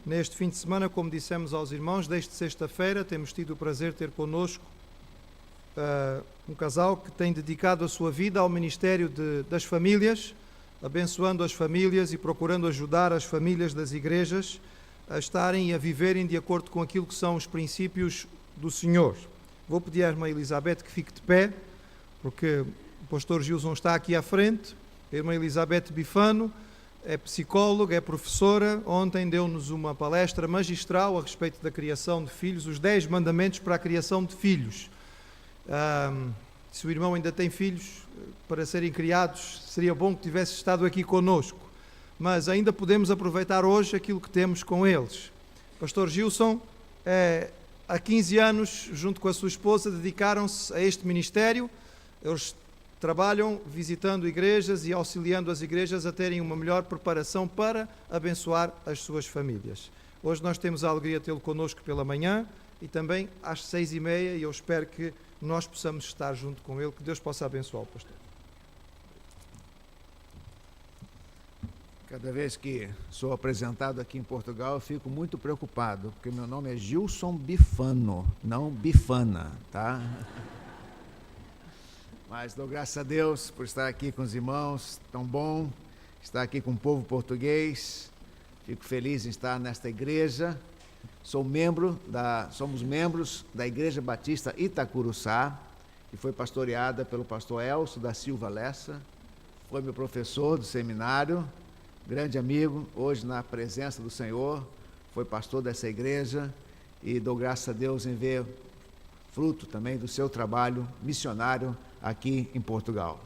Neste fim de semana, como dissemos aos irmãos, desde sexta-feira temos tido o prazer de ter connosco um casal que tem dedicado a sua vida ao ministério das famílias, abençoando as famílias e procurando ajudar as famílias das igrejas a estarem e a viverem de acordo com aquilo que são os princípios do Senhor. Vou pedir à irmã Elizabeth que fique de pé, porque o pastor Gilson está aqui à frente. A irmã Elizabeth Bifano é psicóloga, é professora. Ontem deu-nos uma palestra magistral a respeito da criação de filhos, os 10 mandamentos para a criação de filhos. Se o irmão ainda tem filhos para serem criados, seria bom que tivesse estado aqui conosco, mas ainda podemos aproveitar hoje aquilo que temos com eles. Pastor Gilson, há 15 anos, junto com a sua esposa, dedicaram-se a este ministério. Eles trabalham visitando igrejas e auxiliando as igrejas a terem uma melhor preparação para abençoar as suas famílias. Hoje nós temos a alegria de tê-lo connosco pela manhã e também às 6h30, e eu espero que nós possamos estar junto com ele. Que Deus possa abençoar o pastor. Cada vez que sou apresentado aqui em Portugal, eu fico muito preocupado, porque meu nome é Gilson Bifano, não Bifana, tá? Mas dou graças a Deus por estar aqui com os irmãos, tão bom estar aqui com o povo português. Fico feliz em estar nesta igreja. Somos membros da Igreja Batista Itacuruçá, que foi pastoreada pelo pastor Elcio da Silva Lessa, foi meu professor do seminário, grande amigo, hoje na presença do Senhor, foi pastor dessa igreja, e dou graças a Deus em ver fruto também do seu trabalho missionário aqui em Portugal.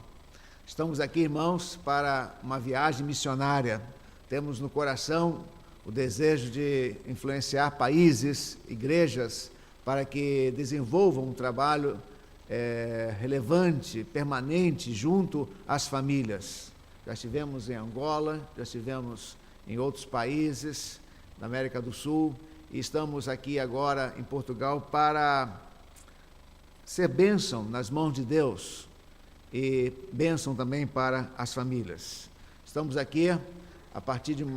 Estamos aqui, irmãos, para uma viagem missionária. Temos no coração o desejo de influenciar países, igrejas, para que desenvolvam um trabalho relevante, permanente, junto às famílias. Já estivemos em Angola, já estivemos em outros países da América do Sul, e estamos aqui agora em Portugal para ser bênção nas mãos de Deus e bênção também para as famílias. Estamos aqui a partir de um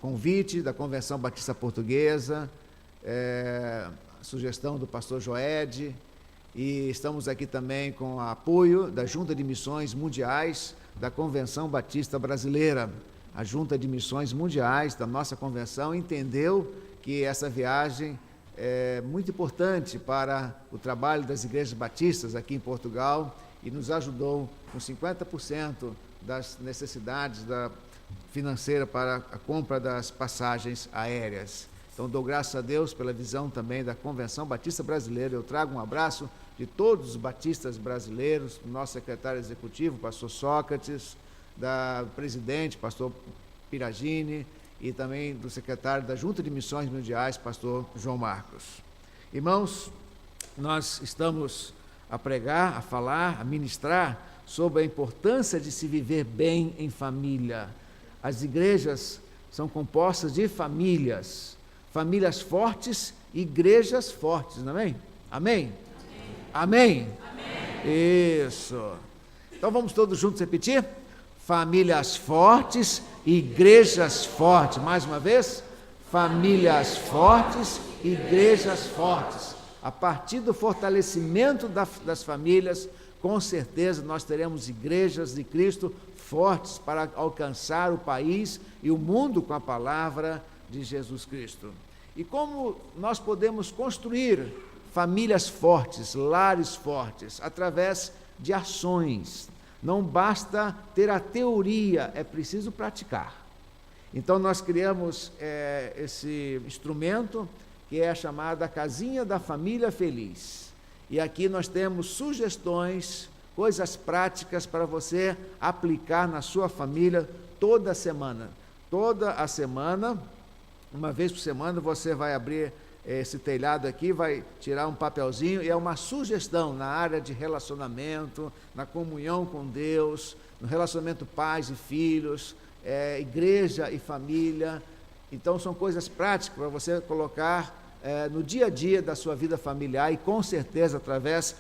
convite da Convenção Batista Portuguesa, a sugestão do pastor Joed, e estamos aqui também com o apoio da Junta de Missões Mundiais da Convenção Batista Brasileira. A Junta de Missões Mundiais da nossa convenção entendeu que essa viagem é muito importante para o trabalho das igrejas batistas aqui em Portugal e nos ajudou com 50% das necessidades financeira para a compra das passagens aéreas. Então, dou graças a Deus pela visão também da Convenção Batista Brasileira. Eu trago um abraço de todos os batistas brasileiros, do nosso secretário executivo, pastor Sócrates, da presidente, pastor Piragini, e também do secretário da Junta de Missões Mundiais, pastor João Marcos. Irmãos, nós estamos a pregar, a falar, a ministrar sobre a importância de se viver bem em família. As igrejas são compostas de famílias fortes, igrejas fortes, não é? Amém? Amém? Amém? Isso. Então vamos todos juntos repetir? Famílias fortes, igrejas fortes. Mais uma vez, famílias fortes, igrejas fortes. A partir do fortalecimento das famílias, com certeza nós teremos igrejas de Cristo fortes para alcançar o país e o mundo com a palavra de Jesus Cristo. E como nós podemos construir famílias fortes, lares fortes, através de ações. Não basta ter a teoria, é preciso praticar. Então nós criamos esse instrumento que é a chamada Casinha da Família Feliz. E aqui nós temos sugestões, coisas práticas para você aplicar na sua família toda semana. Toda a semana, uma vez por semana, você vai abrir esse telhado aqui, vai tirar um papelzinho, e é uma sugestão na área de relacionamento, na comunhão com Deus, no relacionamento pais e filhos, igreja e família. Então são coisas práticas para você colocar no dia a dia da sua vida familiar, e com certeza através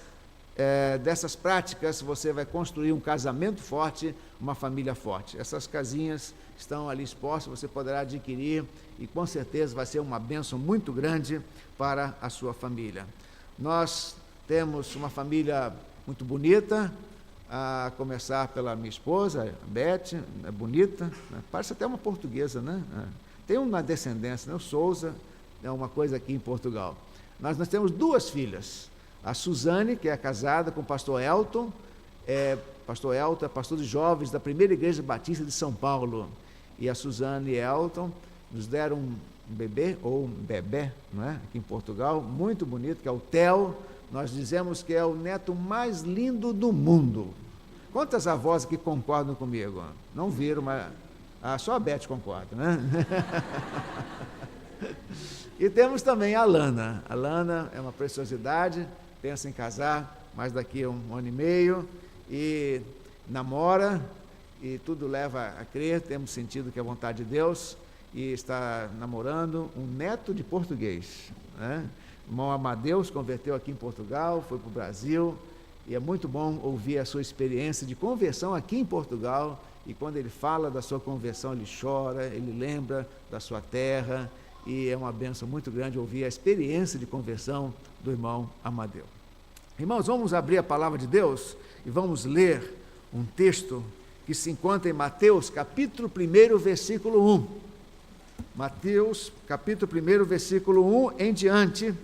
dessas práticas, você vai construir um casamento forte, uma família forte. Essas casinhas estão ali expostas, você poderá adquirir e com certeza vai ser uma bênção muito grande para a sua família. Nós temos uma família muito bonita, a começar pela minha esposa, a Beth, é bonita, né? Parece até uma portuguesa, né? Tem uma descendência, né? O Souza é uma coisa aqui em Portugal. Nós temos 2 filhas, a Suzane, que é casada com o pastor Elton, pastor Elton é pastor de jovens da Primeira Igreja Batista de São Paulo, e a Suzane e Elton nos deram um bebê, ou um bebé, não é? Aqui em Portugal, muito bonito, que é o Theo. Nós dizemos que é o neto mais lindo do mundo. Quantas avós aqui concordam comigo? Não viram, mas só a Beth concorda, né? E temos também a Lana. A Lana é uma preciosidade, pensa em casar, mas daqui a 1 ano e meio, e namora, e tudo leva a crer, temos sentido que é a vontade de Deus, e está namorando um neto de português, né? O irmão Amadeu se converteu aqui em Portugal, foi para o Brasil, e é muito bom ouvir a sua experiência de conversão aqui em Portugal, e quando ele fala da sua conversão, ele chora, ele lembra da sua terra, e é uma bênção muito grande ouvir a experiência de conversão do irmão Amadeu. Irmãos, vamos abrir a palavra de Deus e vamos ler um texto que se encontra em Mateus, capítulo 1, versículo 1. Mateus, capítulo 1, versículo 1 em diante.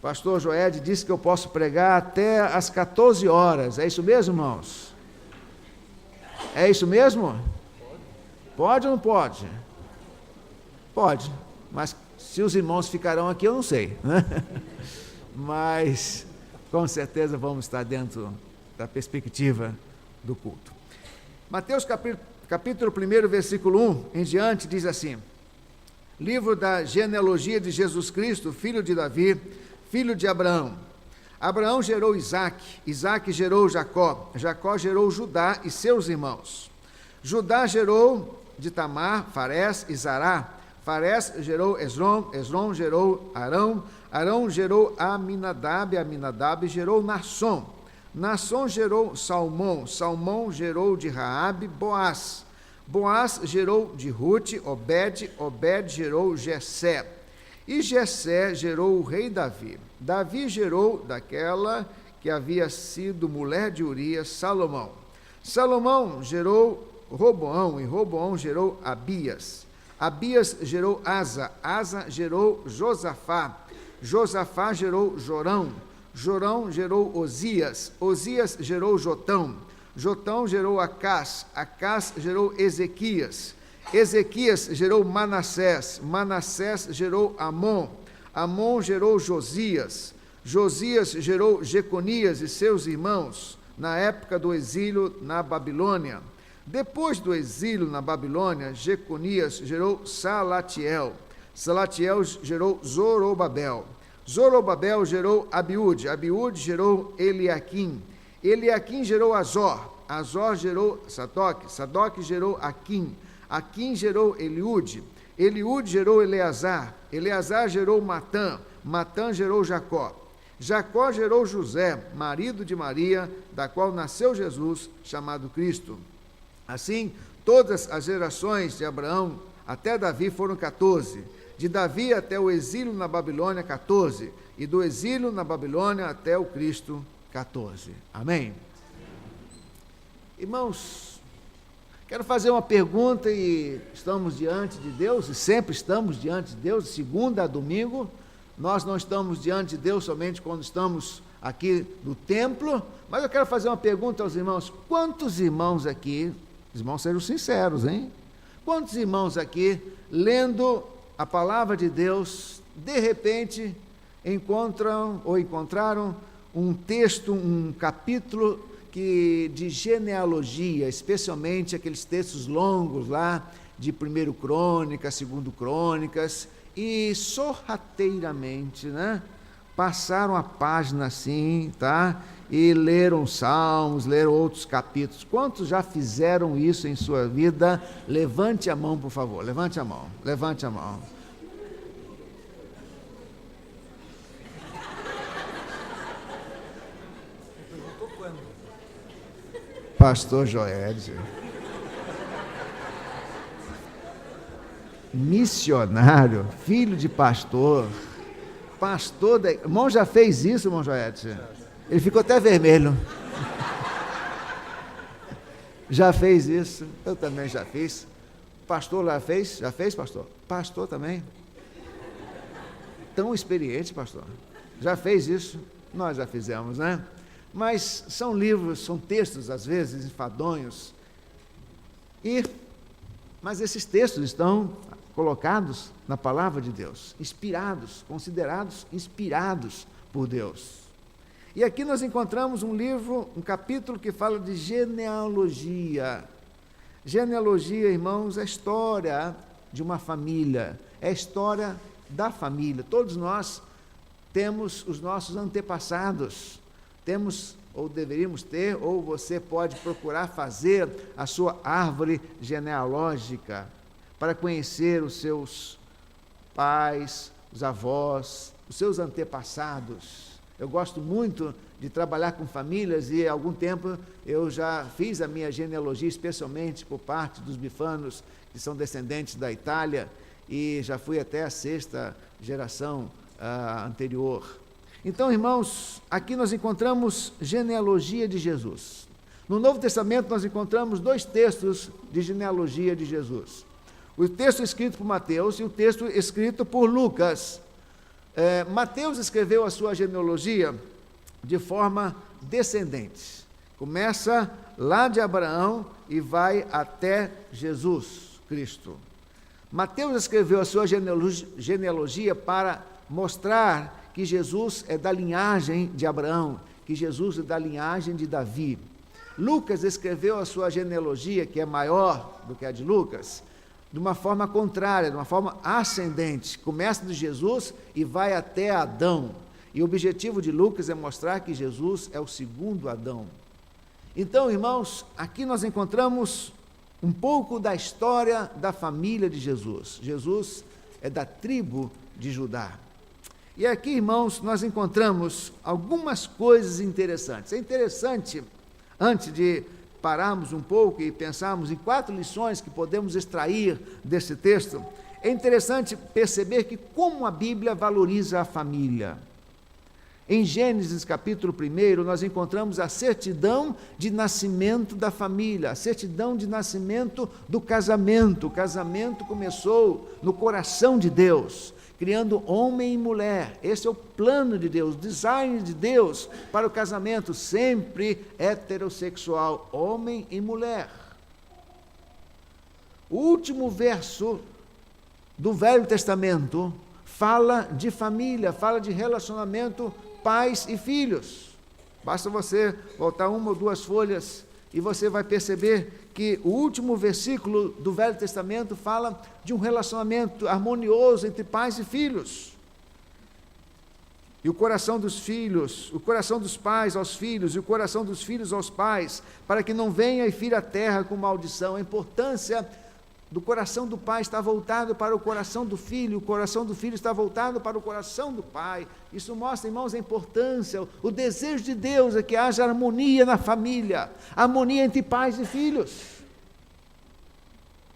Pastor Joed disse que eu posso pregar até às 14 horas. É isso mesmo, irmãos? É isso mesmo? Pode ou não pode? Pode, mas se os irmãos ficarão aqui, eu não sei. Mas, com certeza, vamos estar dentro da perspectiva do culto. Mateus, capítulo 1, versículo 1 em diante, diz assim: livro da genealogia de Jesus Cristo, filho de Davi, filho de Abraão. Abraão gerou Isaque, Isaque gerou Jacó, Jacó gerou Judá e seus irmãos. Judá gerou de Tamar, Farés e Zará. Farés gerou Esrom, Esrom gerou Arão, Arão gerou Aminadab, Aminadab gerou Nasson. Nasson gerou Salmão, Salmão gerou de Raabe Boaz. Boaz gerou de Rute Obed, Obed gerou Jessé. E Jessé gerou o rei Davi. Davi gerou daquela que havia sido mulher de Urias, Salomão. Salomão gerou Roboão, e Roboão gerou Abias. Abias gerou Asa, Asa gerou Josafá. Josafá gerou Jorão. Jorão gerou Osias. Osias gerou Jotão. Jotão gerou Acás. Acás gerou Ezequias. Ezequias gerou Manassés. Manassés gerou Amon. Amon gerou Josias. Josias gerou Jeconias e seus irmãos, na época do exílio na Babilônia. Depois do exílio na Babilônia, Jeconias gerou Salatiel. Salatiel gerou Zorobabel. Zorobabel gerou Abiúde. Abiúde gerou Eliaquim. Eliaquim gerou Azor. Azor gerou Sadoc. Sadoc gerou Aquim. Aquim gerou Eliúde. Eliúde gerou Eleazar. Eleazar gerou Matã. Matã gerou Jacó. Jacó gerou José, marido de Maria, da qual nasceu Jesus, chamado Cristo. Assim, todas as gerações de Abraão até Davi foram 14. De Davi até o exílio na Babilônia, 14. E do exílio na Babilônia até o Cristo, 14. Amém? Irmãos, quero fazer uma pergunta, e estamos diante de Deus, e sempre estamos diante de Deus, de segunda a domingo. Nós não estamos diante de Deus somente quando estamos aqui no templo, mas eu quero fazer uma pergunta aos irmãos. Quantos irmãos aqui, os irmãos sejam sinceros, hein? Quantos irmãos aqui, lendo a palavra de Deus, de repente encontraram um texto, um capítulo de genealogia, especialmente aqueles textos longos lá de 1 Crônicas, 2 Crônicas, e sorrateiramente, né, passaram a página assim, tá? E leram Salmos, leram outros capítulos. Quantos já fizeram isso em sua vida? Levante a mão, por favor. Levante a mão. Levante a mão. pastor Joed. Missionário, filho de pastor, pastor da... Irmão, já fez isso, irmão Joed? Ele ficou até vermelho. Já fez isso, eu também já fiz. Pastor lá fez? Já fez, pastor? Pastor também. Tão experiente, pastor. Já fez isso? Nós já fizemos, né? Mas são livros, são textos, às vezes, enfadonhos. Mas esses textos estão colocados na palavra de Deus, inspirados, considerados inspirados por Deus. E aqui nós encontramos um livro, um capítulo que fala de genealogia. Genealogia, irmãos, é a história de uma família, é a história da família. Todos nós temos os nossos antepassados, temos, ou deveríamos ter, ou você pode procurar fazer a sua árvore genealógica para conhecer os seus pais, os avós, os seus antepassados. Eu gosto muito de trabalhar com famílias e há algum tempo eu já fiz a minha genealogia, especialmente por parte dos bifanos, que são descendentes da Itália, e já fui até a 6ª geração anterior. Então, irmãos, aqui nós encontramos genealogia de Jesus. No Novo Testamento nós encontramos 2 textos de genealogia de Jesus. O texto escrito por Mateus e o texto escrito por Lucas. Mateus escreveu a sua genealogia de forma descendente. Começa lá de Abraão e vai até Jesus Cristo. Mateus escreveu a sua genealogia para mostrar que Jesus é da linhagem de Abraão, que Jesus é da linhagem de Davi. Lucas escreveu a sua genealogia, que é maior do que a de Lucas, de uma forma contrária, de uma forma ascendente. Começa de Jesus e vai até Adão. E o objetivo de Lucas é mostrar que Jesus é o segundo Adão. Então, irmãos, aqui nós encontramos um pouco da história da família de Jesus. Jesus é da tribo de Judá. E aqui, irmãos, nós encontramos algumas coisas interessantes. É interessante, antes de pararmos um pouco e pensarmos em 4 lições que podemos extrair desse texto, é interessante perceber que como a Bíblia valoriza a família. Em Gênesis capítulo 1, nós encontramos a certidão de nascimento da família, a certidão de nascimento do casamento. O casamento começou no coração de Deus, criando homem e mulher. Esse é o plano de Deus, o design de Deus para o casamento, sempre heterossexual, homem e mulher. O último verso do Velho Testamento fala de família, fala de relacionamento pais e filhos. Basta você voltar 1 ou 2 folhas e você vai perceber que o último versículo do Velho Testamento fala de um relacionamento harmonioso entre pais e filhos. E o coração dos filhos, o coração dos pais aos filhos e o coração dos filhos aos pais, para que não venha e fira a terra com maldição. A importância do coração do pai está voltado para o coração do filho, o coração do filho está voltado para o coração do pai. Isso mostra, irmãos, a importância, o desejo de Deus é que haja harmonia na família, harmonia entre pais e filhos.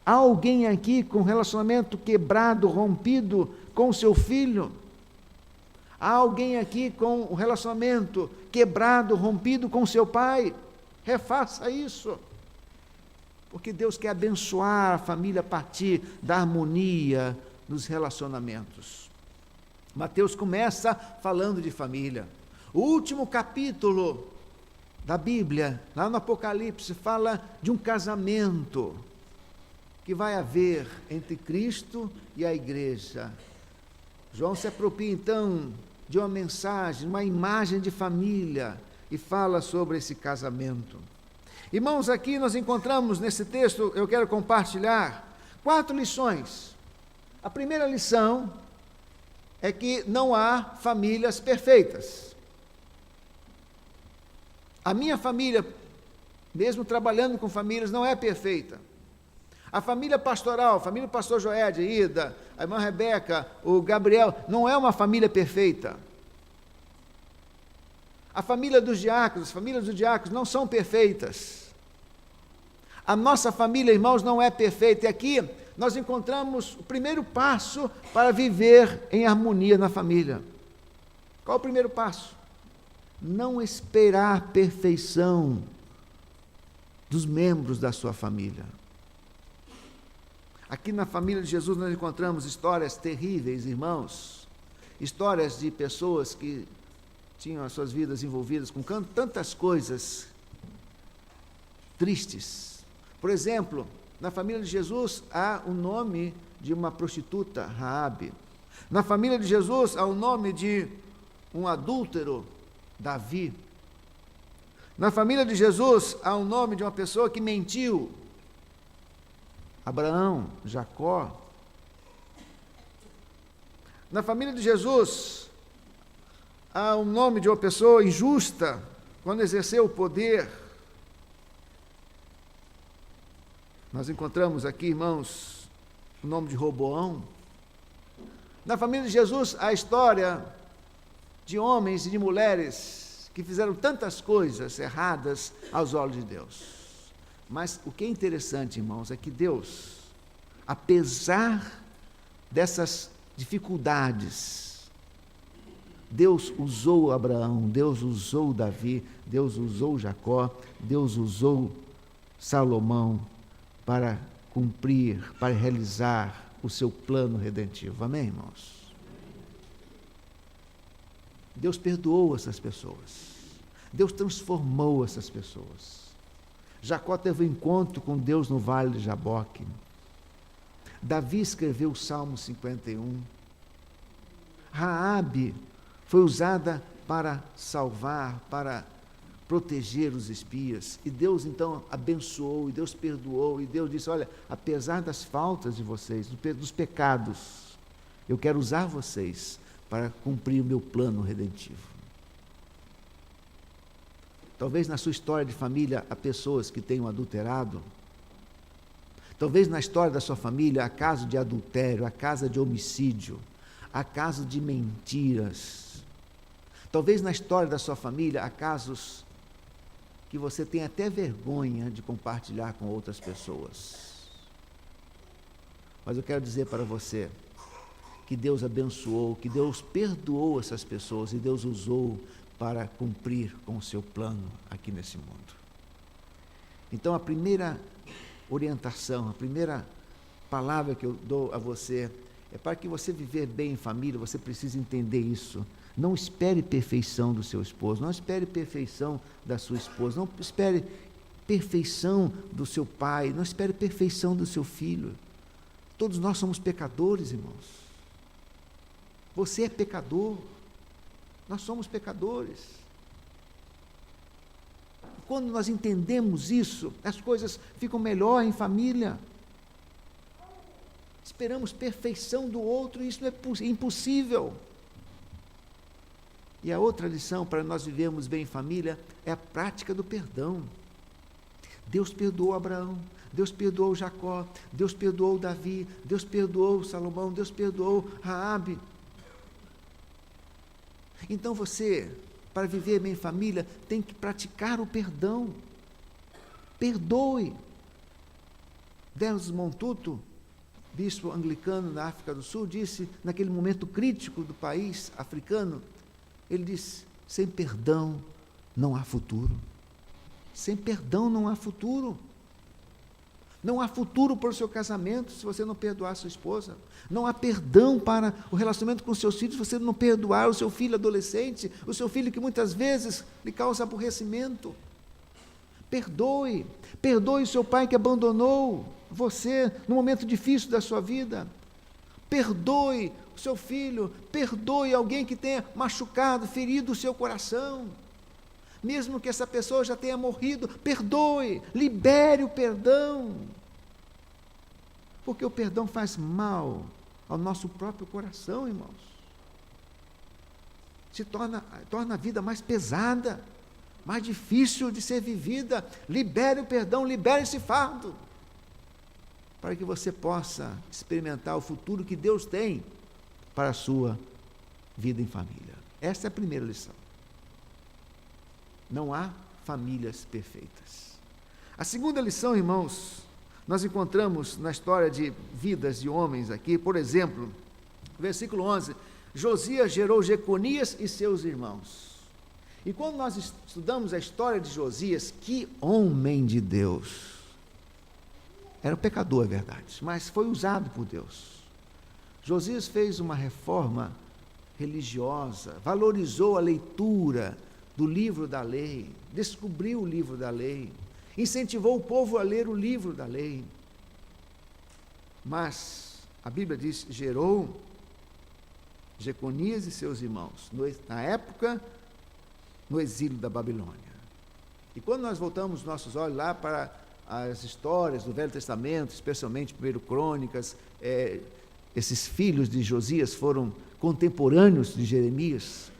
Há alguém aqui com relacionamento quebrado, rompido com seu filho? Há alguém aqui com um relacionamento quebrado, rompido com seu pai? Refaça isso. Porque Deus quer abençoar a família a partir da harmonia nos relacionamentos. Mateus começa falando de família. O último capítulo da Bíblia, lá no Apocalipse, fala de um casamento que vai haver entre Cristo e a igreja. João se apropria então de uma mensagem, uma imagem de família e fala sobre esse casamento. Irmãos, aqui nós encontramos nesse texto, eu quero compartilhar 4 lições. A primeira lição é que não há famílias perfeitas. A minha família, mesmo trabalhando com famílias, não é perfeita. A família pastoral, a família do pastor Joed, Ida, a irmã Rebeca, o Gabriel, não é uma família perfeita. A família dos diáconos, as famílias dos diáconos não são perfeitas. A nossa família, irmãos, não é perfeita. E aqui nós encontramos o primeiro passo para viver em harmonia na família. Qual o primeiro passo? Não esperar perfeição dos membros da sua família. Aqui na família de Jesus nós encontramos histórias terríveis, irmãos. Histórias de pessoas que tinham as suas vidas envolvidas com tantas coisas tristes. Por exemplo, na família de Jesus há o nome de uma prostituta, Raabe. Na família de Jesus há o nome de um adúltero, Davi. Na família de Jesus há o nome de uma pessoa que mentiu, Abraão, Jacó. Na família de Jesus há o nome de uma pessoa injusta quando exerceu o poder. Nós encontramos aqui, irmãos, o nome de Roboão. Na família de Jesus há a história de homens e de mulheres que fizeram tantas coisas erradas aos olhos de Deus. Mas o que é interessante, irmãos, é que Deus, apesar dessas dificuldades, Deus usou Abraão, Deus usou Davi, Deus usou Jacó, Deus usou Salomão para cumprir, para realizar o seu plano redentivo. Amém, irmãos? Deus perdoou essas pessoas. Deus transformou essas pessoas. Jacó teve um encontro com Deus no vale de Jaboque. Davi escreveu o Salmo 51. Raabe foi usada para salvar, para proteger os espias. E Deus então abençoou, e Deus perdoou, e Deus disse, olha, apesar das faltas de vocês, dos pecados, eu quero usar vocês para cumprir o meu plano redentivo. Talvez na sua história de família há pessoas que tenham adulterado. Talvez na história da sua família há caso de adultério, há caso de homicídio, há caso de mentiras. Talvez na história da sua família há casos que você tem até vergonha de compartilhar com outras pessoas. Mas eu quero dizer para você que Deus abençoou, que Deus perdoou essas pessoas e Deus usou para cumprir com o seu plano aqui nesse mundo. Então, a primeira orientação, a primeira palavra que eu dou a você é para que você viver bem em família, você precisa entender isso. Não espere perfeição do seu esposo, não espere perfeição da sua esposa, não espere perfeição do seu pai, não espere perfeição do seu filho. Todos nós somos pecadores, irmãos. Você é pecador. Nós somos pecadores. Quando nós entendemos isso, as coisas ficam melhor em família. Esperamos perfeição do outro, e isso é impossível. E a outra lição para nós vivermos bem em família é a prática do perdão. Deus perdoou Abraão, Deus perdoou Jacó, Deus perdoou Davi, Deus perdoou Salomão, Deus perdoou Raabe. Então você, para viver bem em família, tem que praticar o perdão. Perdoe. Desmond Tutu, bispo anglicano da África do Sul, disse, naquele momento crítico do país africano, ele disse, sem perdão não há futuro. Sem perdão não há futuro. Não há futuro para o seu casamento se você não perdoar a sua esposa. Não há perdão para o relacionamento com os seus filhos se você não perdoar o seu filho adolescente, o seu filho que muitas vezes lhe causa aborrecimento. Perdoe. Perdoe o seu pai que abandonou você no momento difícil da sua vida. Perdoe o seu filho. Perdoe alguém que tenha machucado, ferido o seu coração. Mesmo que essa pessoa já tenha morrido, perdoe, libere o perdão. Porque o perdão faz mal ao nosso próprio coração, irmãos. Torna a vida mais pesada, mais difícil de ser vivida. Libere o perdão, libere esse fardo, para que você possa experimentar o futuro que Deus tem para a sua vida em família. Essa é a primeira lição. Não há famílias perfeitas. A segunda lição, irmãos, nós encontramos na história de vidas de homens aqui, por exemplo, versículo 11, Josias gerou Jeconias e seus irmãos. E quando nós estudamos a história de Josias, que homem de Deus! Era um pecador, é verdade, mas foi usado por Deus. Josias fez uma reforma religiosa, valorizou a leitura do livro da lei, descobriu o livro da lei, incentivou o povo a ler o livro da lei. Mas a Bíblia diz, gerou Jeconias e seus irmãos, na época, no exílio da Babilônia. E quando nós voltamos nossos olhos lá para as histórias do Velho Testamento, especialmente 1 Crônicas, esses filhos de Josias foram contemporâneos de Jeremias.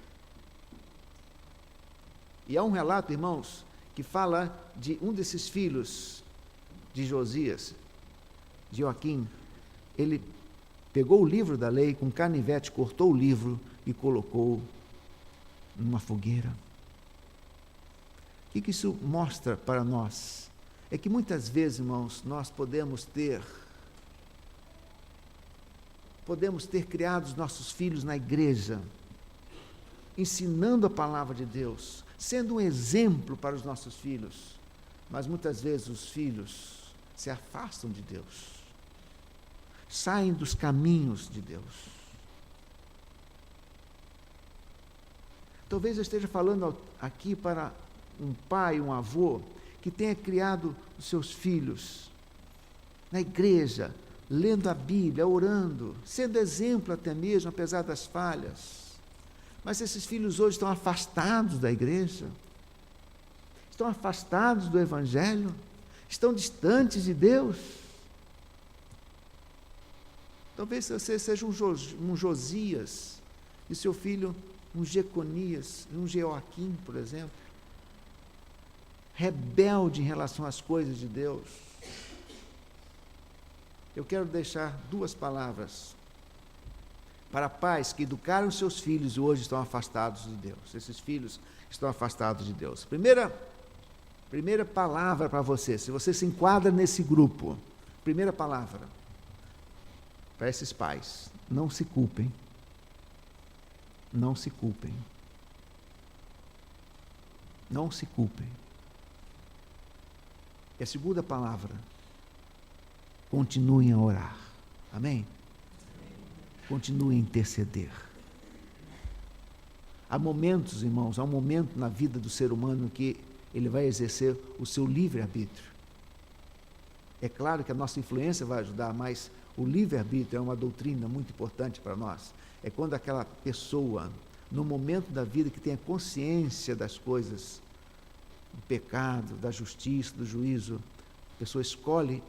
E há um relato, irmãos, que fala de um desses filhos de Josias, Joaquim. Ele pegou o livro da lei, com canivete, cortou o livro e colocou numa fogueira. O que isso mostra para nós? É que muitas vezes, irmãos, nós podemos ter criado os nossos filhos na igreja, ensinando a palavra de Deus, sendo um exemplo para os nossos filhos, mas muitas vezes os filhos se afastam de Deus, saem dos caminhos de Deus. Talvez eu esteja falando aqui para um pai, um avô, que tenha criado os seus filhos na igreja, lendo a Bíblia, orando, sendo exemplo até mesmo, apesar das falhas. Mas esses filhos hoje estão afastados da igreja, estão afastados do Evangelho, estão distantes de Deus. Talvez você seja um Josias, e seu filho um Jeconias, um Joaquim, por exemplo, rebelde em relação às coisas de Deus. Eu quero deixar duas palavras para pais que educaram seus filhos e hoje estão afastados de Deus. Esses filhos estão afastados de Deus. Primeira palavra para você, se você se enquadra nesse grupo, primeira palavra para esses pais: não se culpem. Não se culpem. Não se culpem. E a segunda palavra: continuem a orar. Amém? Continuem a interceder. Há momentos, irmãos, há um momento na vida do ser humano que ele vai exercer o seu livre-arbítrio. É claro que a nossa influência vai ajudar, mas o livre-arbítrio é uma doutrina muito importante para nós. É quando aquela pessoa, no momento da vida que tem a consciência das coisas, do pecado, da justiça, do juízo, a pessoa escolhe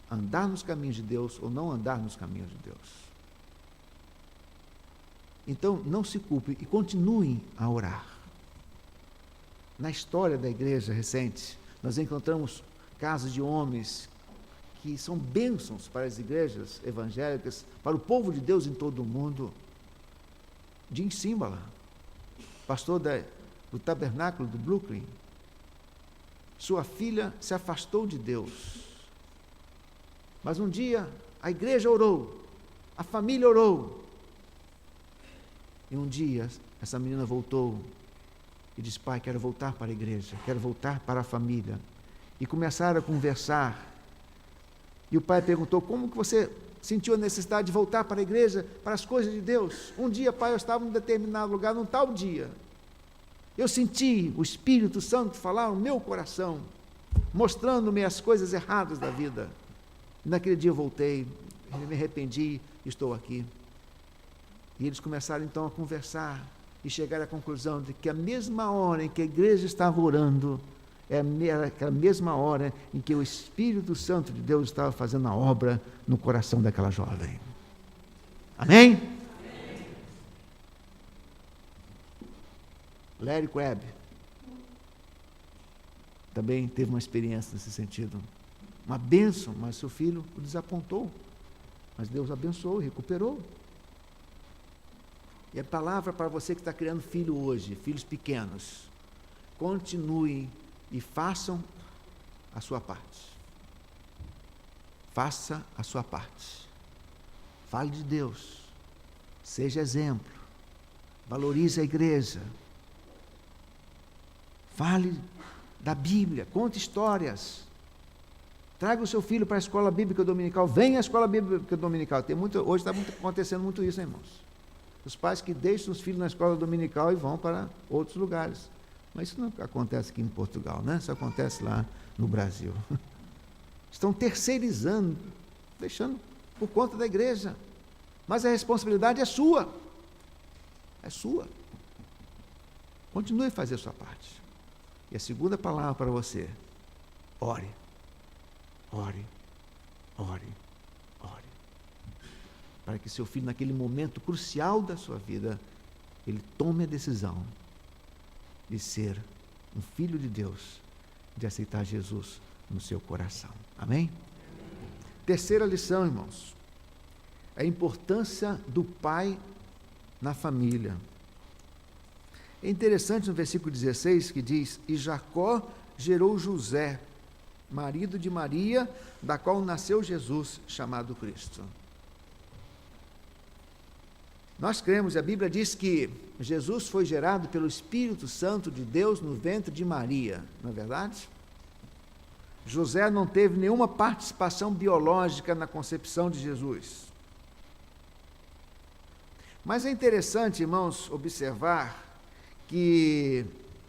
andar nos caminhos de Deus ou não andar nos caminhos de Deus. Então, não se culpem e continuem a orar. Na história da igreja recente, nós encontramos casos de homens que são bênçãos para as igrejas evangélicas, para o povo de Deus em todo o mundo. Jim Cymbala, pastor do tabernáculo do Brooklyn, sua filha se afastou de Deus. Mas um dia a igreja orou, a família orou. E um dia essa menina voltou e disse: pai, quero voltar para a igreja, quero voltar para a família. E começaram a conversar. E o pai perguntou: como que você sentiu a necessidade de voltar para a igreja, para as coisas de Deus? Um dia, pai, eu estava em um determinado lugar, num tal dia. Eu senti o Espírito Santo falar no meu coração, mostrando-me as coisas erradas da vida. E naquele dia eu voltei, me arrependi, estou aqui. E eles começaram então a conversar e chegaram à conclusão de que a mesma hora em que a igreja estava orando, era aquela mesma hora em que o Espírito Santo de Deus estava fazendo a obra no coração daquela jovem. Amém? Amém. Larry Crabb também teve uma experiência nesse sentido. Uma bênção, mas seu filho o desapontou. Mas Deus abençoou, recuperou. E a palavra para você que está criando filho hoje, filhos pequenos: continue e façam a sua parte. Faça a sua parte. Fale de Deus. Seja exemplo. Valorize a igreja. Fale da Bíblia. Conte histórias. Traga o seu filho para a escola bíblica dominical. Venha à escola bíblica dominical. Hoje está acontecendo muito isso, irmãos. Os pais que deixam os filhos na escola dominical e vão para outros lugares. Mas isso não acontece aqui em Portugal, né? Isso acontece lá no Brasil. Estão terceirizando, deixando por conta da igreja. Mas a responsabilidade é sua. É sua. Continue a fazer a sua parte. E a segunda palavra para você: ore. Ore. Ore. Ore. Para que seu filho, naquele momento crucial da sua vida, ele tome a decisão de ser um filho de Deus, de aceitar Jesus no seu coração. Amém? Terceira lição, irmãos, a importância do pai na família. É interessante no versículo 16 que diz: e Jacó gerou José, marido de Maria, da qual nasceu Jesus, chamado Cristo. Nós cremos, a Bíblia diz que Jesus foi gerado pelo Espírito Santo de Deus no ventre de Maria, não é verdade? José não teve nenhuma participação biológica na concepção de Jesus. Mas é interessante, irmãos, observar que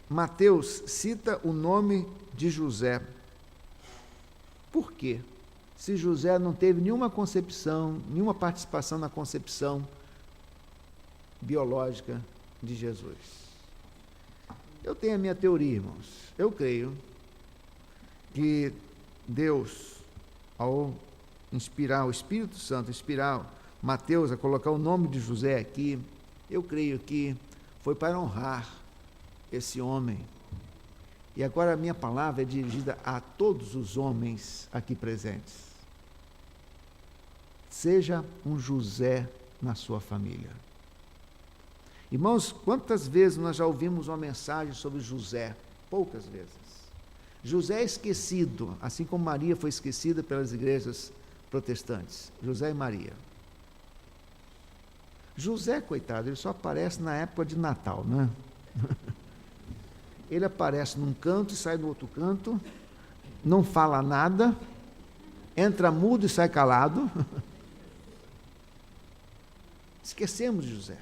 Mateus cita o nome de José. Por quê? Se José não teve nenhuma concepção, nenhuma participação na concepção biológica de Jesus. Eu tenho a minha teoria, irmãos. Eu creio que Deus, ao inspirar o Espírito Santo, inspirar Mateus a colocar o nome de José aqui, eu creio que foi para honrar esse homem. E agora a minha palavra é dirigida a todos os homens aqui presentes. Seja um José na sua família. Irmãos, quantas vezes nós já ouvimos uma mensagem sobre José? Poucas vezes. José é esquecido, assim como Maria foi esquecida pelas igrejas protestantes. José e Maria. José, coitado, ele só aparece na época de Natal, né? Ele aparece num canto e sai no outro canto, não fala nada, entra mudo e sai calado. Esquecemos de José.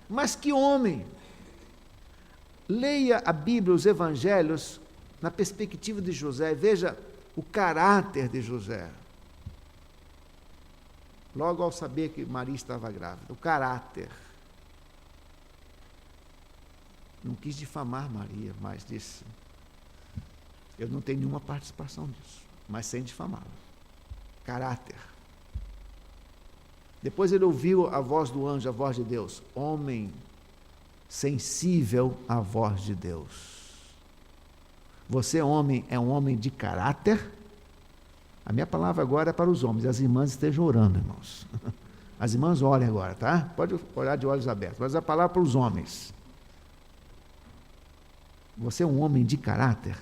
Mas que homem! Leia a Bíblia, os Evangelhos, na perspectiva de José, e veja o caráter de José. Logo ao saber que Maria estava grávida, o caráter. Não quis difamar Maria, mas disse: eu não tenho nenhuma participação disso, mas sem difamá-la. Caráter. Depois ele ouviu a voz do anjo, a voz de Deus. Homem sensível à voz de Deus. Você, homem, é um homem de caráter? A minha palavra agora é para os homens. As irmãs estejam orando, irmãos. As irmãs orem agora, tá? Pode orar de olhos abertos. Mas a palavra é para os homens. Você é um homem de caráter?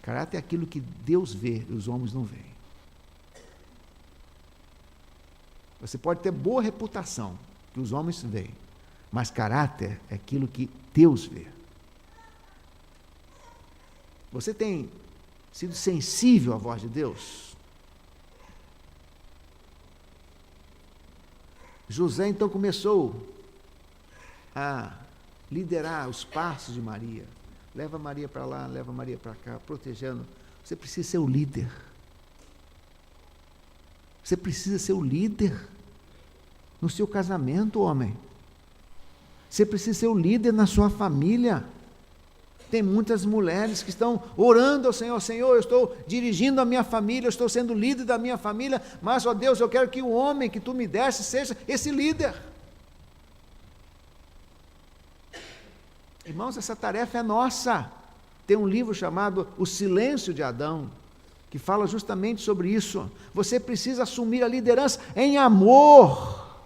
Caráter é aquilo que Deus vê e os homens não veem. Você pode ter boa reputação, que os homens veem, mas caráter é aquilo que Deus vê. Você tem sido sensível à voz de Deus? José então começou a liderar os passos de Maria. Leva Maria para lá, leva Maria para cá, protegendo. Você precisa ser o líder. Você precisa ser o líder no seu casamento, homem. Você precisa ser o líder na sua família. Tem muitas mulheres que estão orando ao Senhor: Senhor, eu estou dirigindo a minha família, eu estou sendo líder da minha família, mas, ó Deus, eu quero que o homem que tu me deste seja esse líder. Irmãos, essa tarefa é nossa. Tem um livro chamado O Silêncio de Adão, que fala justamente sobre isso. Você precisa assumir a liderança em amor,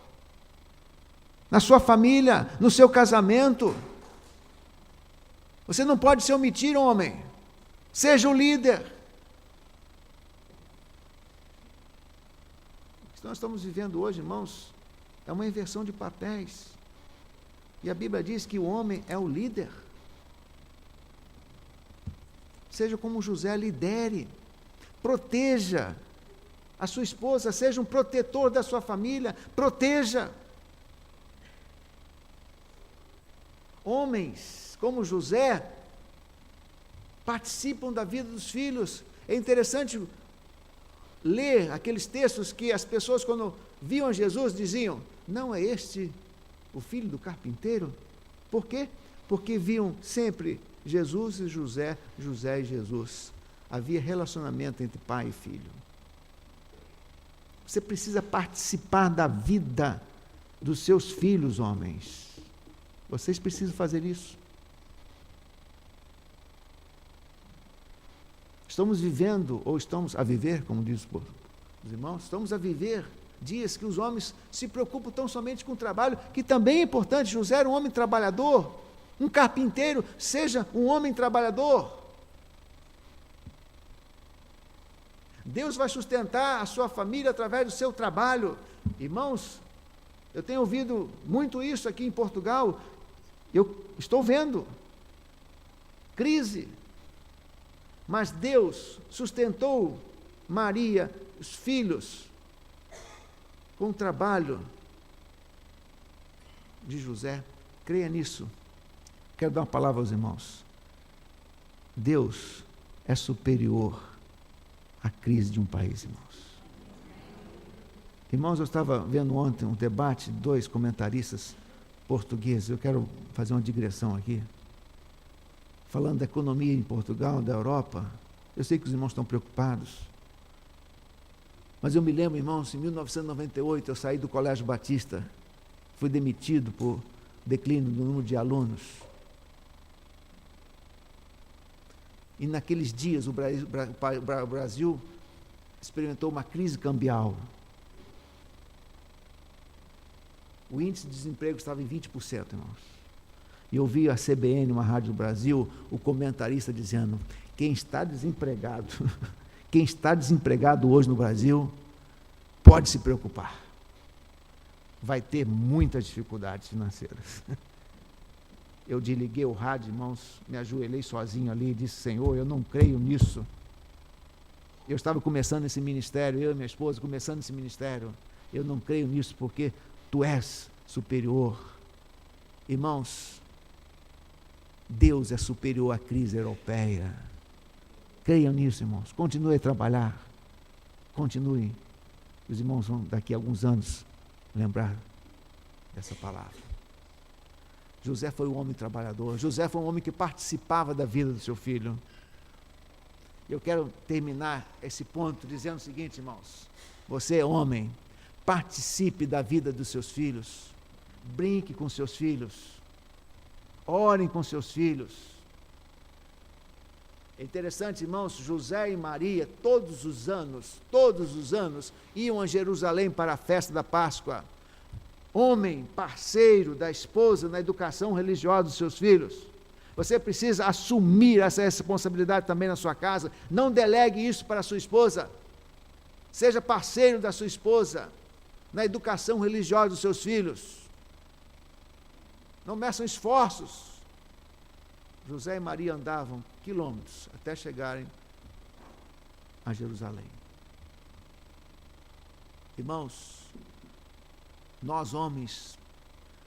na sua família, no seu casamento. Você não pode se omitir, homem. Seja o líder. O que nós estamos vivendo hoje, irmãos, é uma inversão de papéis. E a Bíblia diz que o homem é o líder. Seja como José, lidere, proteja a sua esposa, seja um protetor da sua família, proteja. Homens como José participam da vida dos filhos. É interessante ler aqueles textos que as pessoas, quando viam Jesus, diziam: não é este o filho do carpinteiro? Por quê? Porque viam sempre Jesus e José, José e Jesus. Havia relacionamento entre pai e filho. Você precisa participar da vida dos seus filhos, homens. Vocês precisam fazer isso. Estamos vivendo, ou estamos a viver, como diz os irmãos, estamos a viver dias que os homens se preocupam tão somente com o trabalho, que também é importante. José era um homem trabalhador, um carpinteiro, seja um homem trabalhador. Deus vai sustentar a sua família através do seu trabalho. Irmãos, eu tenho ouvido muito isso aqui em Portugal. Eu estou vendo crise, mas Deus sustentou Maria, os filhos, com o trabalho de José. Creia nisso. Quero dar uma palavra aos irmãos. Deus é superior à crise de um país, irmãos. Irmãos, eu estava vendo ontem um debate de 2 comentaristas portugueses. Eu quero fazer uma digressão aqui, falando da economia em Portugal, da Europa. Eu sei que os irmãos estão preocupados, mas eu me lembro, irmãos, em 1998 eu saí do Colégio Batista, fui demitido por declínio do número de alunos. E naqueles dias o Brasil experimentou uma crise cambial. O índice de desemprego estava em 20%, irmãos. E eu vi a CBN, uma rádio do Brasil, o comentarista dizendo: quem está desempregado hoje no Brasil, pode se preocupar. Vai ter muitas dificuldades financeiras. Eu desliguei o rádio, irmãos, me ajoelhei sozinho ali e disse: Senhor, eu não creio nisso. Eu estava começando esse ministério, eu e minha esposa começando esse ministério. Eu não creio nisso porque Tu és superior. Irmãos, Deus é superior à crise europeia. Creiam nisso, irmãos. Continue a trabalhar. Continue. Os irmãos vão, daqui a alguns anos, lembrar dessa palavra. José foi um homem trabalhador. José foi um homem que participava da vida do seu filho. Eu quero terminar esse ponto dizendo o seguinte, irmãos. Você é homem, participe da vida dos seus filhos. Brinque com seus filhos. Orem com seus filhos. É interessante, irmãos, José e Maria, todos os anos, iam a Jerusalém para a festa da Páscoa. Homem, parceiro da esposa na educação religiosa dos seus filhos. Você precisa assumir essa responsabilidade também na sua casa. Não delegue isso para a sua esposa. Seja parceiro da sua esposa na educação religiosa dos seus filhos. Não meçam esforços. José e Maria andavam quilômetros até chegarem a Jerusalém. Irmãos, nós homens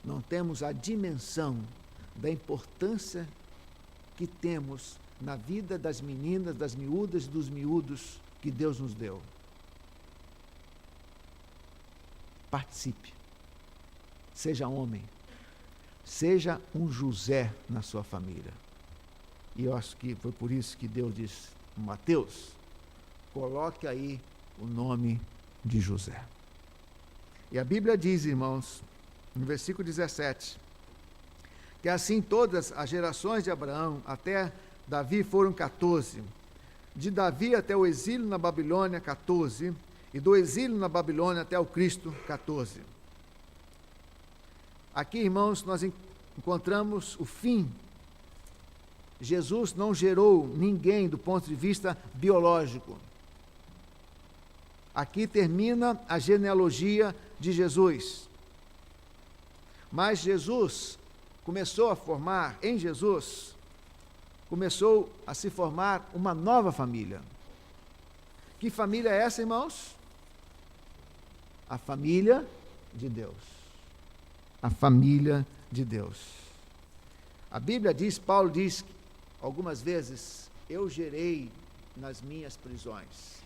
não temos a dimensão da importância que temos na vida das meninas, das miúdas e dos miúdos que Deus nos deu. Participe. Seja homem. Seja um José na sua família. E eu acho que foi por isso que Deus disse, Mateus, coloque aí o nome de José. E a Bíblia diz, irmãos, no versículo 17, que assim todas as gerações de Abraão até Davi foram 14. De Davi até o exílio na Babilônia, 14. E do exílio na Babilônia até o Cristo, 14. Aqui, irmãos, nós encontramos o fim Jesus não gerou ninguém do ponto de vista biológico. Aqui termina a genealogia de Jesus. Mas Jesus começou a formar, em Jesus, começou a se formar uma nova família. Que família é essa, irmãos? A família de Deus. A família de Deus. A Bíblia diz, Paulo diz algumas vezes, eu gerei nas minhas prisões.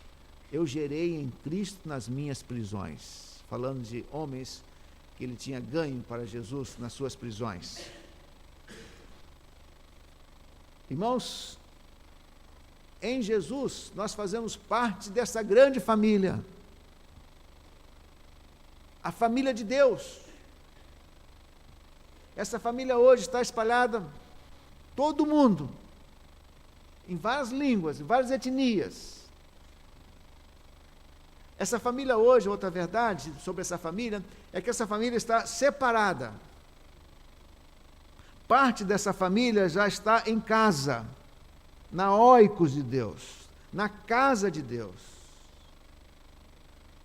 Eu gerei em Cristo nas minhas prisões. Falando de homens que ele tinha ganho para Jesus nas suas prisões. Irmãos, em Jesus nós fazemos parte dessa grande família. A família de Deus. Essa família hoje está espalhada todo mundo, em várias línguas, em várias etnias. Essa família hoje, outra verdade sobre essa família, é que essa família está separada. Parte dessa família já está em casa, na oikos de Deus, na casa de Deus.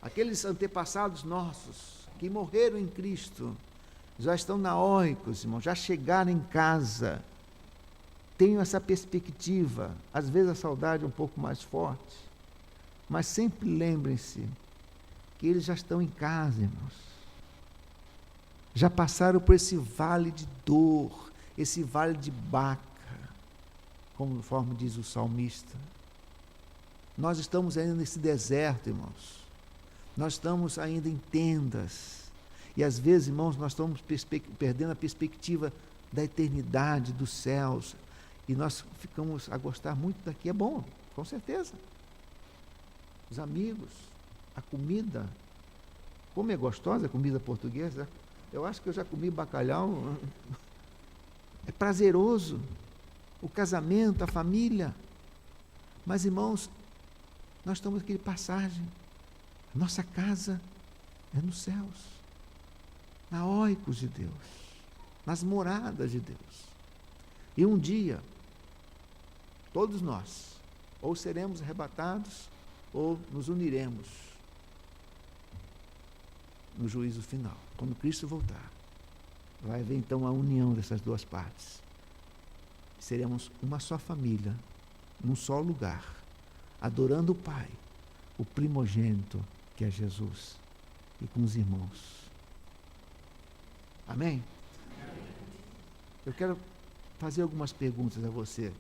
Aqueles antepassados nossos que morreram em Cristo, já estão na oikos, irmão, já chegaram em casa. Tenho essa perspectiva, às vezes a saudade é um pouco mais forte, mas sempre lembrem-se que eles já estão em casa, irmãos. Já passaram por esse vale de dor, esse vale de Baca, conforme diz o salmista. Nós estamos ainda nesse deserto, irmãos. Nós estamos ainda em tendas. E às vezes, irmãos, nós estamos perdendo a perspectiva da eternidade, dos céus. E nós ficamos a gostar muito daqui. É bom, com certeza. Os amigos, a comida. Como é gostosa a comida portuguesa. Eu acho que eu já comi bacalhau. É prazeroso. O casamento, a família. Mas, irmãos, nós estamos aqui de passagem. Nossa casa é nos céus. Na oikos de Deus. Nas moradas de Deus. E um dia, todos nós, ou seremos arrebatados, ou nos uniremos no juízo final, quando Cristo voltar. Vai haver então a união dessas duas partes. Seremos uma só família, num só lugar, adorando o Pai, o primogênito que é Jesus, e com os irmãos. Amém? Eu quero fazer algumas perguntas a você.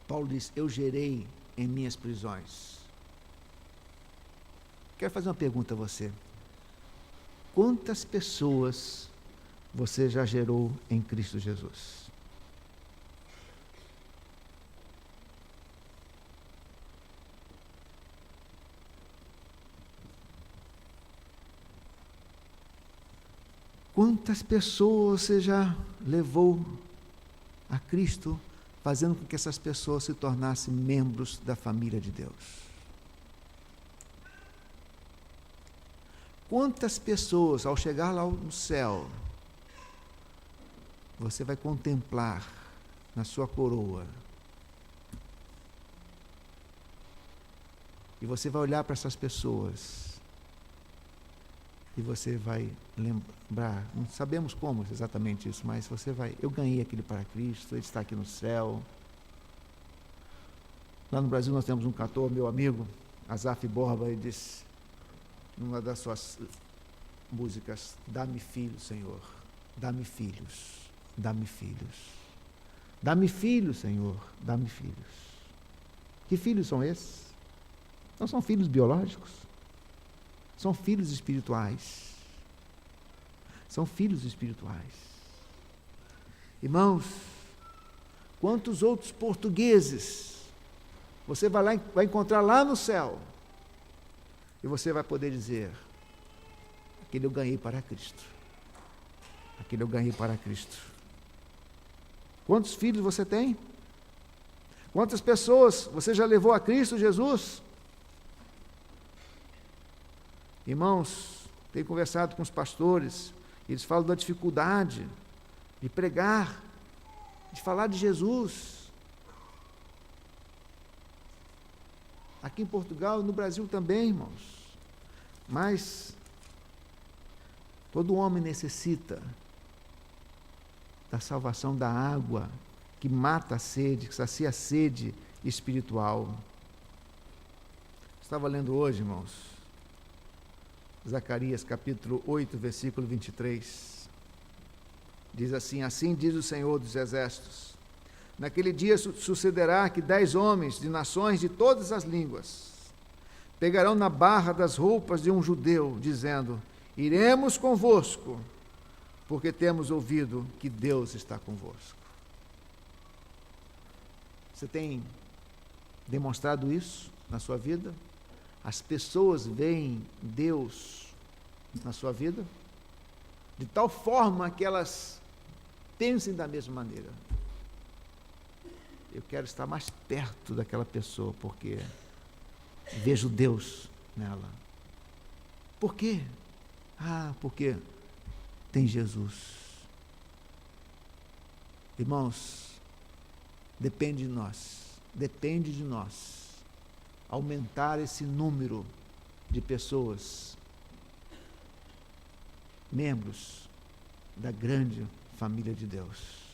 Paulo diz, eu gerei em minhas prisões. Quero fazer uma pergunta a você. Quantas pessoas você já gerou em Cristo Jesus? Quantas pessoas você já levou a Cristo, fazendo com que essas pessoas se tornassem membros da família de Deus? Quantas pessoas, ao chegar lá no céu, você vai contemplar na sua coroa? E você vai olhar para essas pessoas e você vai lembrar, não sabemos como exatamente isso, mas você vai, eu ganhei aquele para Cristo, ele está aqui no céu. Lá no Brasil nós temos um cantor, meu amigo, Azaf Borba, ele disse, numa das suas músicas, dá-me filhos, Senhor, dá-me filhos, dá-me filhos. Dá-me filhos, Senhor, dá-me filhos. Que filhos são esses? Não são filhos biológicos. São filhos espirituais. São filhos espirituais. Irmãos, quantos outros portugueses você vai encontrar lá no céu e você vai poder dizer, aquele eu ganhei para Cristo. Aquele eu ganhei para Cristo. Quantos filhos você tem? Quantas pessoas você já levou a Cristo Jesus? Irmãos, tenho conversado com os pastores, eles falam da dificuldade de pregar, de falar de Jesus. Aqui em Portugal, no Brasil também, irmãos. Mas todo homem necessita da salvação da água que mata a sede, que sacia a sede espiritual. Estava lendo hoje, irmãos, Zacarias capítulo 8, versículo 23. Diz assim: assim diz o Senhor dos Exércitos, naquele dia sucederá que 10 homens de nações de todas as línguas pegarão na barra das roupas de um judeu, dizendo: iremos convosco, porque temos ouvido que Deus está convosco. Você tem demonstrado isso na sua vida? As pessoas veem Deus na sua vida de tal forma que elas pensem da mesma maneira. Eu quero estar mais perto daquela pessoa porque vejo Deus nela. Por quê? Porque tem Jesus. Irmãos, depende de nós aumentar esse número de pessoas, membros da grande família de Deus.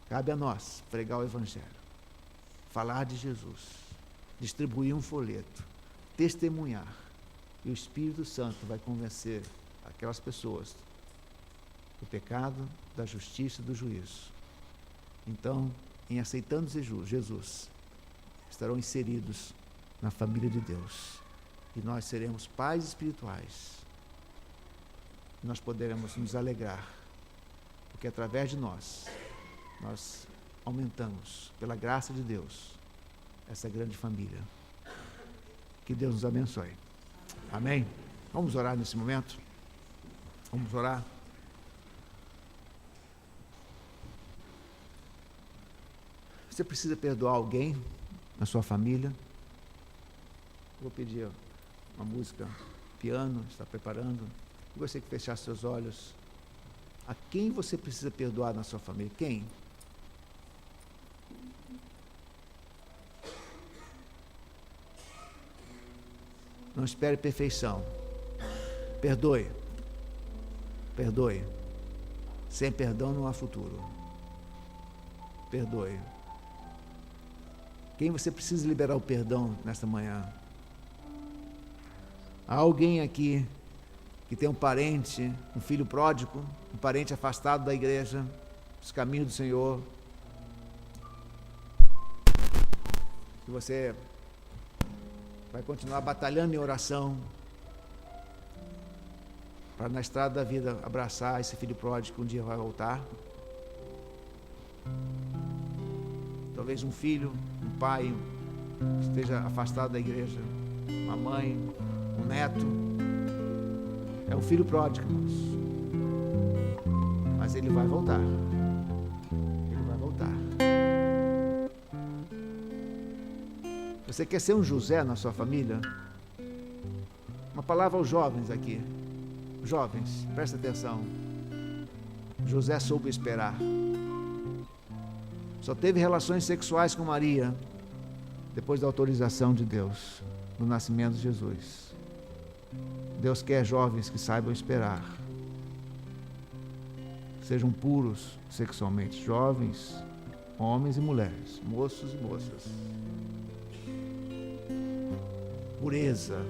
Cabe a nós pregar o Evangelho, falar de Jesus, distribuir um folheto, testemunhar, e o Espírito Santo vai convencer aquelas pessoas do pecado, da justiça e do juízo. Então, em aceitando Jesus, estarão inseridos na família de Deus. E nós seremos pais espirituais. Nós poderemos nos alegrar, porque através de nós aumentamos, pela graça de Deus, essa grande família. Que Deus nos abençoe. Amém? Vamos orar nesse momento? Vamos orar? Você precisa perdoar alguém na sua família? Vou pedir uma música, piano, está preparando. E você que fechar seus olhos. A quem você precisa perdoar na sua família? Quem? Não espere perfeição. Perdoe. Perdoe. Sem perdão não há futuro. Perdoe. Quem você precisa liberar o perdão nesta manhã? Há alguém aqui que tem um parente, um filho pródigo, um parente afastado da igreja, dos caminhos do Senhor, que você vai continuar batalhando em oração para na estrada da vida abraçar esse filho pródigo que um dia vai voltar. Talvez um filho, um pai que esteja afastado da igreja, uma mãe, um neto. É um filho pródigo, irmãos. Mas ele vai voltar. Ele vai voltar. Você quer ser um José na sua família? Uma palavra aos jovens aqui. Jovens, presta atenção. José soube esperar. Só teve relações sexuais com Maria depois da autorização de Deus, no nascimento de Jesus. Deus quer jovens que saibam esperar, sejam puros sexualmente, jovens, homens e mulheres, moços e moças. Pureza.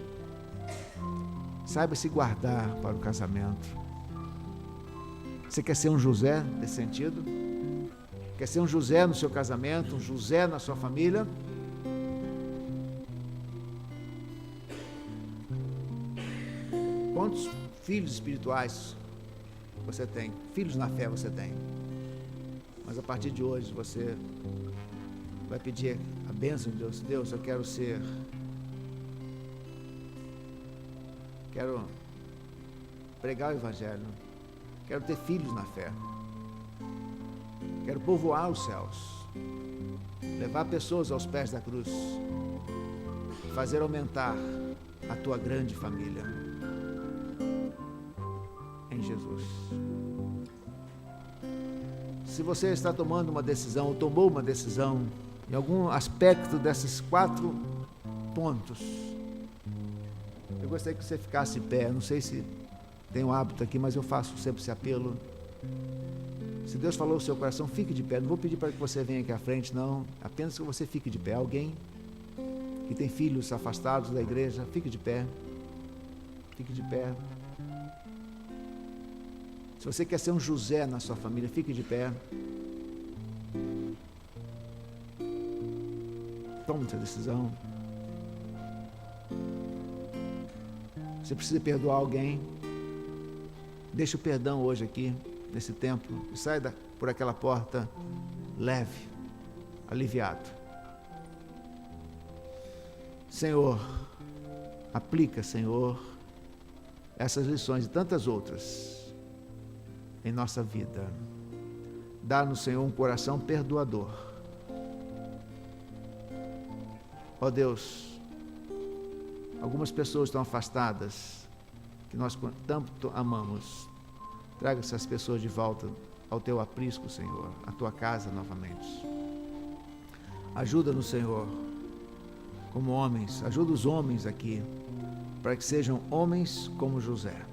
Saiba se guardar para o casamento. Você quer ser um José nesse sentido? Quer ser um José no seu casamento, um José na sua família? Quantos filhos espirituais você tem? Filhos na fé você tem. Mas a partir de hoje você vai pedir a bênção de Deus. Deus, eu quero pregar o Evangelho. Quero ter filhos na fé. Quero povoar os céus. Levar pessoas aos pés da cruz. Fazer aumentar a tua grande família. Em Jesus. se você está tomando uma decisão, ou tomou uma decisão, em algum aspecto desses 4 pontos, eu gostaria que você ficasse em pé. Não sei se tem um hábito aqui, mas eu faço sempre esse apelo. Se Deus falou no seu coração, fique de pé. Não vou pedir para que você venha aqui à frente, não. Apenas que você fique de pé. Alguém que tem filhos afastados da igreja, fique de pé. Fique de pé. Se você quer ser um José na sua família, fique de pé. Tome essa decisão. Você precisa perdoar alguém. Deixe o perdão hoje aqui, nesse templo, e sai por aquela porta leve, aliviado. Senhor, aplica, Senhor, essas lições e tantas outras em nossa vida. Dá-nos, Senhor, um coração perdoador. Ó Deus, algumas pessoas estão afastadas, que nós tanto amamos. Traga essas pessoas de volta ao teu aprisco, Senhor, à tua casa novamente. Ajuda-nos, Senhor, como homens, ajuda os homens aqui, para que sejam homens como José.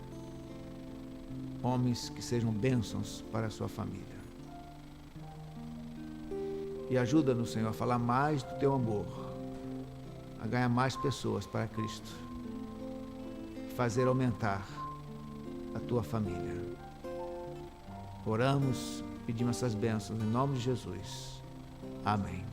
Homens que sejam bênçãos para a sua família. E ajuda-nos, Senhor, a falar mais do teu amor, a ganhar mais pessoas para Cristo, fazer aumentar a tua família. Oramos, pedimos essas bênçãos em nome de Jesus. Amém.